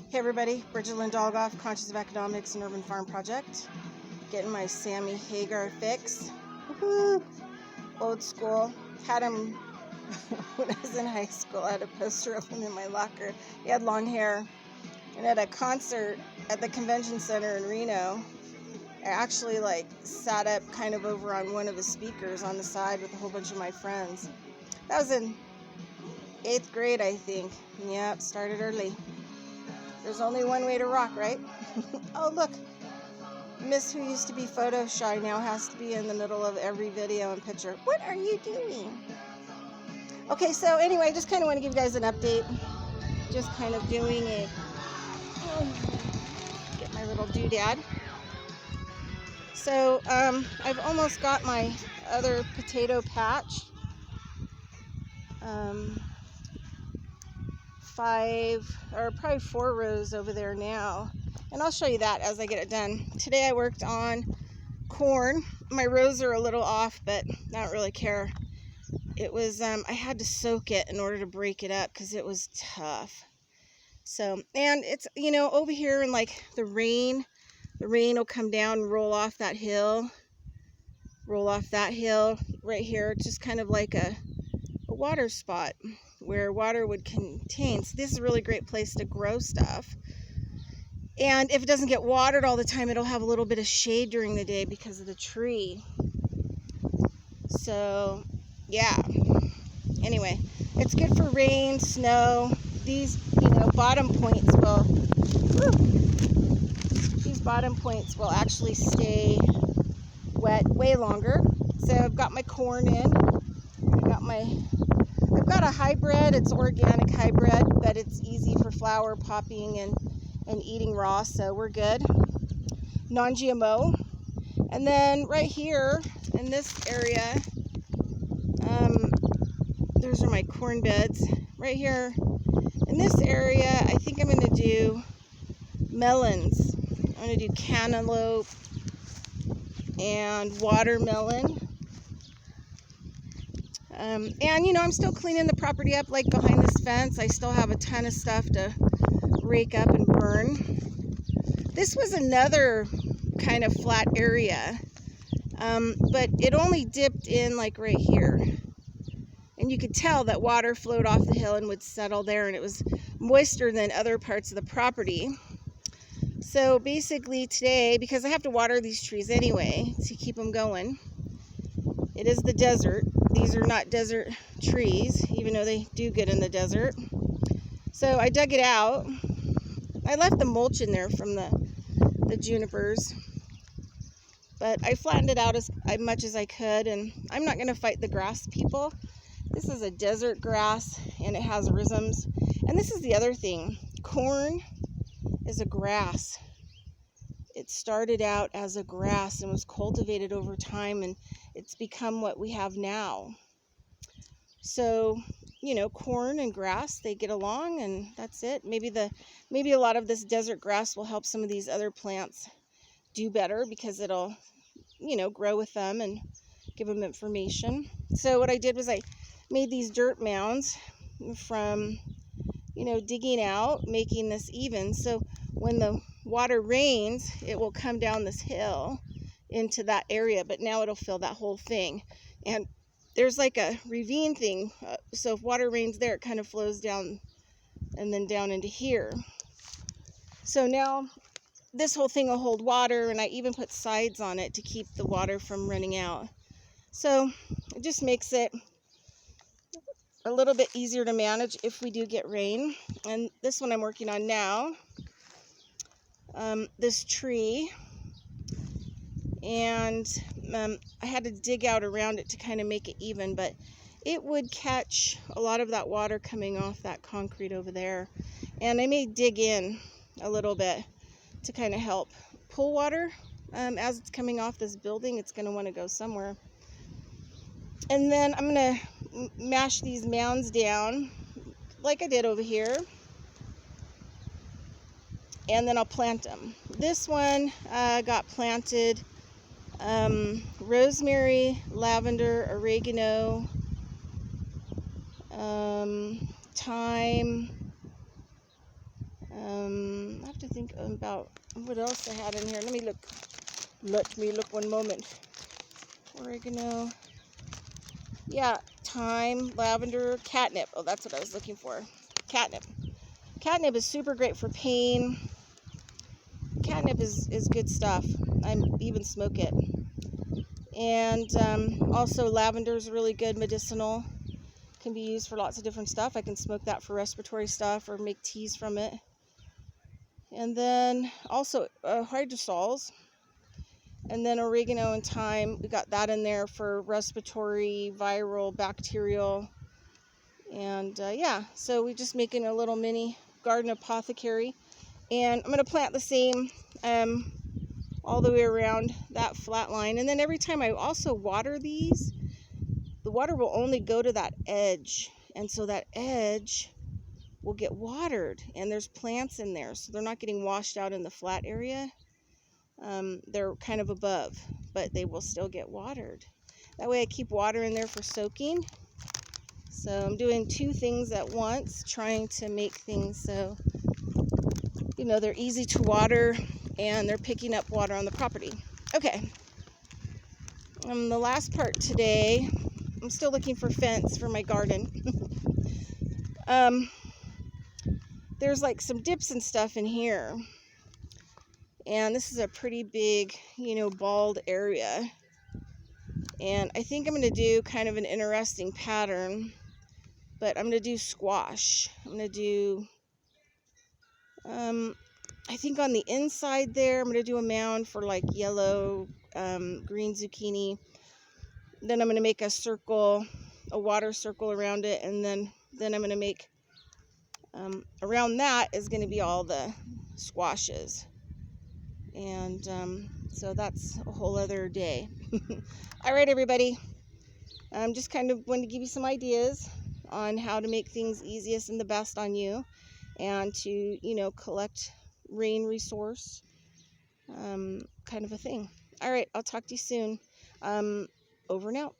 Hey everybody, Bridget Lynn Dolgoff, Conscious of Economics and Urban Farm Project. Getting my Sammy Hagar fix. Woohoo! Old school. Had him when I was in high school. I had a poster of him in my locker. He had long hair. And at a concert at the convention center in Reno, I actually sat up kind of over on one of the speakers on the side with a whole bunch of my friends. That was in 8th grade, I think. Yeah, it started early. There's only one way to rock, right? Oh, look. Miss who used to be photo shy now has to be in the middle of every video and picture. What are you doing? Okay, so anyway, just kind of want to give you guys an update. Just kind of doing a... get my little doodad. So, I've almost got my other potato patch. 5 or probably 4 rows over there now, and I'll show you that as I get it done. Today I worked on corn. My rows are a little off, but I don't really care. It was I had to soak it in order to break it up because it was tough. So, and it's, you know, over here in the rain will come down and roll off that hill right here. It's just kind of like a water spot where water would contain. So this is a really great place to grow stuff. And if it doesn't get watered all the time, it'll have a little bit of shade during the day because of the tree. So, yeah. Anyway, it's good for rain, snow. These, bottom points will, these bottom points will actually stay wet way longer. So I've got my corn in. I've got a hybrid. It's organic hybrid, but it's easy for flower popping and eating raw, so we're good. Non-GMO. And then right here in this area, those are my corn beds. Right here in this area, I think I'm going to do melons. I'm going to do cantaloupe and watermelon. And I'm still cleaning the property up, behind this fence. I still have a ton of stuff to rake up and burn. This was another kind of flat area, but it only dipped in right here. And you could tell that water flowed off the hill and would settle there, and it was moister than other parts of the property. So basically today, because I have to water these trees anyway to keep them going, it is the desert. These are not desert trees, even though they do good in the desert. So I dug it out. I left the mulch in there from the junipers, but I flattened it out as much as I could, and I'm not going to fight the grass people. This is a desert grass, and it has rhizomes. And this is the other thing. Corn is a grass. It started out as a grass and was cultivated over time, and it's become what we have now. So, corn and grass, they get along, and that's it. Maybe a lot of this desert grass will help some of these other plants do better because it'll, grow with them and give them information. So what I did was I made these dirt mounds from, digging out, making this even. So when the water rains, it will come down this hill into that area, but now it'll fill that whole thing. And there's a ravine thing, so if water rains there, it kind of flows down and then down into here. So now this whole thing will hold water, and I even put sides on it to keep the water from running out. So it just makes it a little bit easier to manage if we do get rain. And this one I'm working on now, this tree, and I had to dig out around it to kind of make it even, but it would catch a lot of that water coming off that concrete over there. And I may dig in a little bit to kind of help pull water as it's coming off this building. It's going to want to go somewhere. And then I'm going to mash these mounds down like I did over here, and then I'll plant them. This one got planted rosemary, lavender, oregano, thyme, I have to think about what else I had in here. Let me look one moment. Oregano. Yeah, thyme, lavender, catnip. Oh, that's what I was looking for. Catnip. Catnip is super great for pain. Catnip is good stuff. I even smoke it. And also lavender is really good medicinal. Can be used for lots of different stuff. I can smoke that for respiratory stuff or make teas from it. And then also hydrosols. And then oregano and thyme. We got that in there for respiratory, viral, bacterial. And yeah, so we're just making a little mini garden apothecary. And I'm going to plant the same all the way around that flat line. And then every time I also water these, the water will only go to that edge. And so that edge will get watered. And there's plants in there, so they're not getting washed out in the flat area. They're kind of above, but they will still get watered. That way I keep water in there for soaking. So I'm doing two things at once, trying to make things so, you know, they're easy to water and they're picking up water on the property. Okay. The last part today, I'm still looking for fence for my garden. There's like some dips and stuff in here. And this is a pretty big, you know, bald area. And I think I'm going to do kind of an interesting pattern. But I'm going to do squash. I'm going to do, I think on the inside there, I'm going to do a mound for like yellow, green zucchini. Then I'm going to make a circle, a water circle around it. And then I'm going to make, around that is going to be all the squashes. And so that's a whole other day. All right, everybody. I'm just kind of going to give you some ideas on how to make things easiest and the best on you, and to, you know, collect rain resource, kind of a thing. All right, I'll talk to you soon. Over and out.